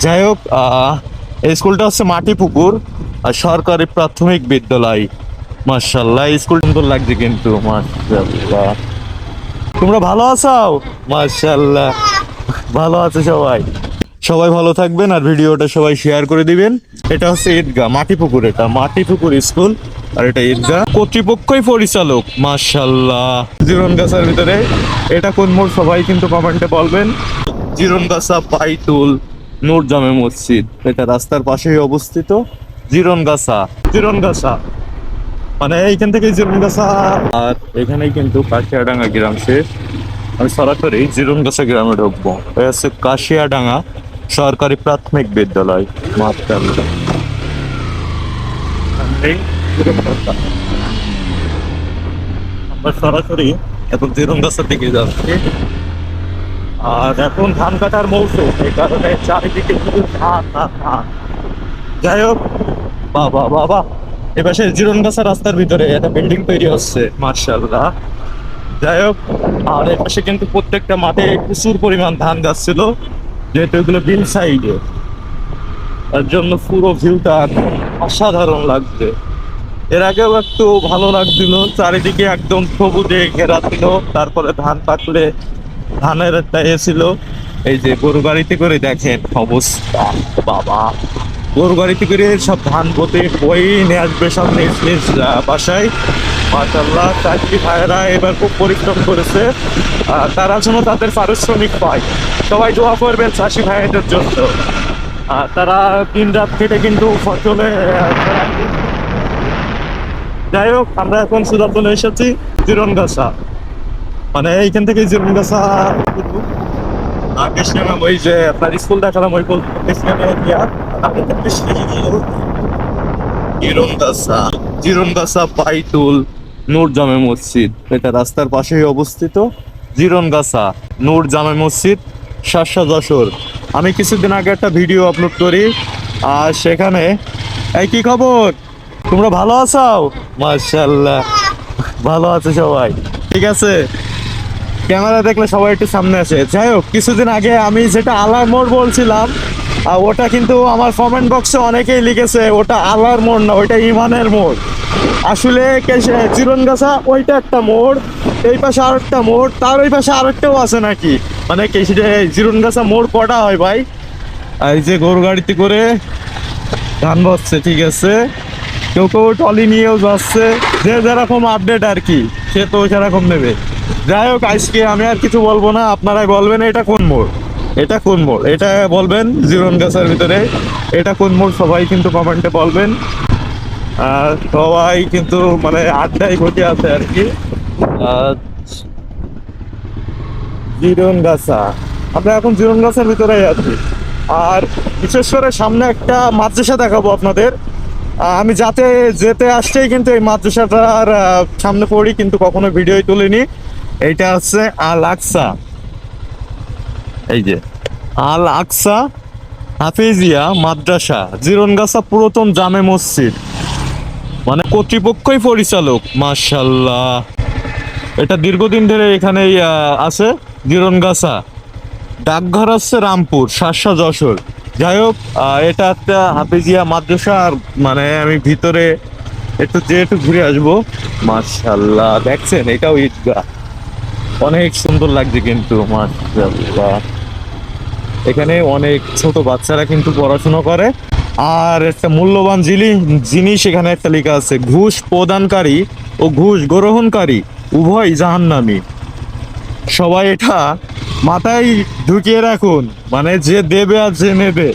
যাই হোক, এই স্কুলটা হচ্ছে মাটিপুকুর সরকারি প্রাথমিক বিদ্যালয়। মাশাআল্লাহ, স্কুল সুন্দর লাগছে কিন্তু। মাশাআল্লাহ, তোমরা ভালো আছো? মাশাআল্লাহ, ভালো আছে সবাই। সবাই ভালো থাকবেন আর ভিডিওটা সবাই শেয়ার করে দিবেন। এটা হচ্ছে ঈদগাহ মাটিপুকুর, এটা মাটিপুকুর স্কুল আর এটা ঈদগাহ কর্তৃপক্ষই পরিচালক। মাশাআল্লাহ, জীবনগাছার ভিতরে এটা কোন মোড় সবাই কিন্তু কমেন্টে বলবেন। জীবনগাছা বাইতুল নূর জামে মসজিদ, এটা রাস্তার পাশেই অবস্থিত। জীবনগাছা জীবনগাছা মানে এইখান থেকে জীবনগাছা, আর এখানেই কিন্তু কাশিয়াডাঙ্গা গ্রাম শেষ। আমি সরাসরি জীবনগাছা গ্রামে ঢুকবো। এটা হচ্ছে কাশিয়াডাঙ্গা সরকারি প্রাথমিক বিদ্যালয়। মাশাআল্লাহ, আমরা সরাসরি এখন জীবনগাছার দিকে যাচ্ছি। আর এখন ধান কাটার মৌসুম, এই কারণে চারিদিকে শুধু ধান ধান ধান। যাই হোক, বাবা বাবা, এপাশে জীবনগাছা রাস্তার ভিতরে একটা বিল্ডিং তৈরি হচ্ছে। মাশাআল্লাহ, যাই হোক, আর এপাশে কিন্তু প্রত্যেকটা মাঠে প্রচুর পরিমাণ ধান গাছ ছিল, যেহেতু এগুলো বিল সাইডে, তার জন্য পুরো ভিউটা অসাধারণ লাগছে। এর আগেও একটু ভালো লাগছিল, চারিদিকে একদম সবুজে ঘেরা ছিল। তারপরে ধান পাকলে ধানের একটা ছিল। এই যে গরু গাড়িতে করে দেখেন অবস্থা, বাবা, গরু গাড়িতে করে সব ধান পোতে বই নিয়ে আসবে সব নিজ নিজ বাসায়। মাশাআল্লাহ, চাকরি ভাইয়েরা এবার খুব পরিশ্রম করেছে, তারা যেন তাদের পারিশ্রমিক পায়। সবাই দোয়া করবেন চাষি ভাইদের জন্য। তারা দিন রাত কেটে কিন্তু ফসলে যাই হোক, আমরা এখন সুদাতনে এসেছি জীবনগাছা, মানে এইখান থেকে জীবনগাছা ওই যে আপনার স্কুল দেখালাম, ওই জীবনগাছা জীবনগাছা বাইতুল নূর জামে মসজিদ, এটা রাস্তার পাশেই অবস্থিত। জীবনগাছা নূর জামে মসজিদ, শার্শা যশোর। আমি কিছুদিন আগে একটা ভিডিও আপলোড করি, আর সেখানে এই কি খবর, তোমরা ভালো আছো? মাশাআল্লাহ, ভালো আছে সবাই। ঠিক আছে, ক্যামেরা দেখলে সবাই একটু সামনে আসে। যাই হোক, কিছুদিন আগে আমি যেটা আলার মোড় বলছিলাম, ওটা কিন্তু আমার কমেন্ট বক্সে অনেকেই লিখেছে ওটা আলার মোড় না, ওইটা ইমানের মোড়। আসলে জীবনগাছা ওইটা একটা মোড়, এই পাশে আর একটা মোড়, তার ওই পাশে আরেকটাও আছে নাকি, মানে জীবনগাছা মোড় কটা হয় ভাই? এই যে গরু গাড়িতে করে ধান বসছে, ঠিক আছে, কেউ কেউ টলি নিয়েও যাচ্ছে, যে যেরকম আপডেট আর কি, সে তো সেরকম নেবে। যাই হোক, আজকে আমি আর কিছু বলবো না, আপনারাই বলবেন এটা কোন মোড়, এটা কোন মোড়, এটা বলবেন জীবনগাছার ভিতরে এটা কোন মোড় সবাই কিন্তু কমেন্টে বলবেন। সবাই কিন্তু মানে আড্ডাই ঘটে আছে আর কি। জীবনগাছা, আমরা এখন জীবনগাছার ভিতরে আছি। আর বিশেষ করে সামনে একটা মাদ্রাসা দেখাবো আপনাদের। আমি যেতে আসছেই কিন্তু এই মাদ্রাসাটার সামনে পড়ি, কিন্তু কখনো ভিডিও তুলিনি। এইটা হচ্ছে আল আকসা, এই যে আল আকসা হাফিজিয়া মাদ্রাসা, জীবনগাছা পুরাতন জামে মসজিদ, মানে কর্তৃপক্ষই পরিচালক। মাশাআল্লাহ, এটা দীর্ঘদিন ধরে এখানেই আছে জীবনগাছা। ডাকঘর হচ্ছে রামপুর, শার্শা যশোর। যাই হোক, এটা একটা হাফিজিয়া মাদ্রাসা। আর মানে আমি ভিতরে একটু ঘুরে আসবো। মাশাআল্লাহ, দেখছেন এটাও ঈদগাহ, অনেক সুন্দর লাগছে কিন্তু। মাশাআল্লাহ, এখানে অনেক ছোট বাচ্চারা কিন্তু পড়াশোনা করে। আর একটা মূল্যবান জিনিস এখানে একটা লেখা আছে, ঘুষ প্রদানকারী ও ঘুষ গ্রহণকারী উভয় জাহান্নামী। সবাই এটা মাথায় ঢুকিয়ে রাখুন, মানে যে দেবে আর যে নেবে।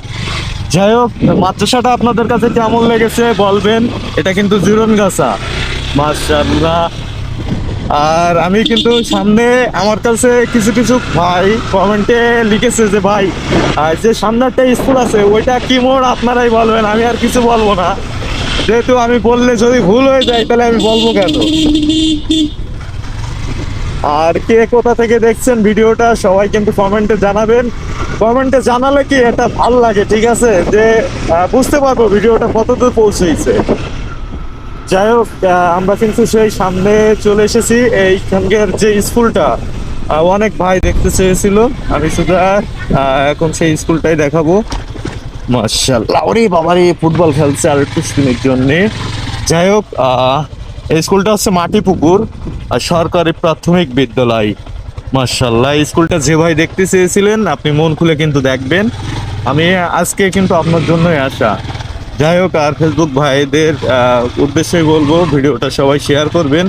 যাই হোক, মাদ্রাসাটা আপনাদের কাছে কেমন লেগেছে বলবেন। এটা কিন্তু জীবনগাছা, মাশাআল্লাহ। আর আমি কিন্তু সামনে, আমার কাছে কিছু কিছু ভাই কমেন্টে লিখেছে যে ভাই, যে সামনে একটা স্কুল আছে ওইটা কি মোড়, আপনারাই বলবেন, আমি আর কিছু বলবো না, যেহেতু আমি বললে যদি ভুল হয়ে যায় তাহলে আমি বলবো কেন। আর কে কোথা থেকে দেখছেন ভিডিওটা সবাই কিন্তু কমেন্টে জানাবেন। কমেন্টে জানালে কি এটা ভালো লাগে, ঠিক আছে, যে বুঝতে পারবো ভিডিওটা কতদূর পৌঁছেছে। যাই হোক, আমরা কিন্তু সেই সামনে চলে এসেছি। এইখানকার যে স্কুলটা অনেক ভাই দেখতে চেয়েছিল, আমি শুধু এখন সেই স্কুলটাই দেখাবো। মাশাআল্লাহ, ওরে বাবারে ফুটবল খেলছে আর একটু স্পিনের জন্য। যাই হোক, এই স্কুলটা হচ্ছে মাটিপুকুর আর সরকারি প্রাথমিক বিদ্যালয়। মাশাআল্লাহ, এই স্কুলটা যে ভাই দেখতে চেয়েছিলেন আপনি মন খুলে কিন্তু দেখবেন। আমি আজকে কিন্তু আপনার জন্যই আসা। যাই হোক, আর ফেসবুক ভাইদের উদ্দেশ্যে বলবো ভিডিওটা সবাই শেয়ার করবেন,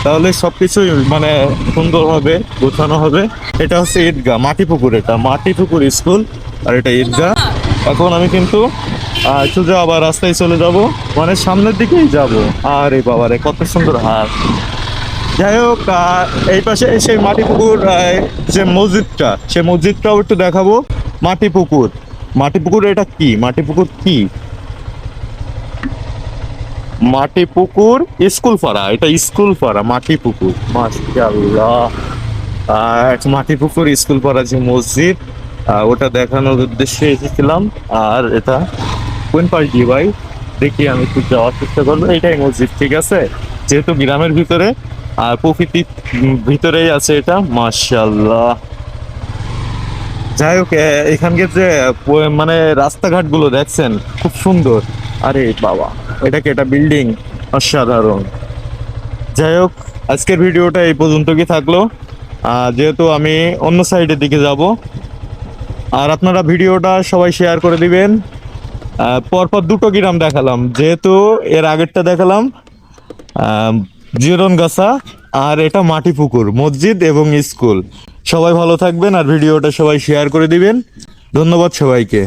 তাহলে সব কিছুই মানে সুন্দর হবে, গোছানো হবে। এটা হচ্ছে ঈদগাহ মাটিপুকুর, এটা মাটিপুকুর স্কুল আর এটা ঈদগাহ। এখন আমি কিন্তু সোজা আবার রাস্তায় চলে যাব, মানে সামনের দিকেই যাব। আরে বাবারে কত সুন্দর হাট। যাই হোক, এই পাশে সেই মাটিপুকুর যে মসজিদটা, সে মসজিদটাও একটু দেখাবো। মাটিপুকুর, মাটিপুকুর এটা কি, মাটিপুকুর কি? মাটিপুকুর স্কুল পাড়া, এটা স্কুল পাড়া মাটিপুকুর। মাশাআল্লাহ, মাটিপুকুর স্কুল পাড়া যে মসজিদ, ওটা দেখানোর উদ্দেশ্যে এসেছিলাম। আর এটা কোন পাশ দিয়ে ভাই, দেখি আমি একটু যাওয়ার চেষ্টা করবো। এটাই মসজিদ, ঠিক আছে, যেহেতু গ্রামের ভিতরে আর প্রকৃতির ভিতরেই আছে এটা। মাশাআল্লাহ। যাই হোক, এখানকার যে মানে রাস্তাঘাট গুলো দেখছেন খুব সুন্দর। আরে বাবা, এটা বিল্ডিং, অসাধারণ। যাই হোক, আজকের ভিডিওটা এই পর্যন্ত কি থাকলো। যেহেতু আমি অন্য সাইডের দিকে যাব, আর আপনারা ভিডিওটা সবাই শেয়ার করে দিবেন। পরপর দুটো গ্রাম দেখালাম, যেহেতু এর আগেরটা দেখালাম জিরনগাছা, আর এটা মাটিপুকুর মসজিদ এবং স্কুল। সবাই ভালো থাকবেন আর ভিডিওটা সবাই শেয়ার করে দিবেন। ধন্যবাদ সবাইকে।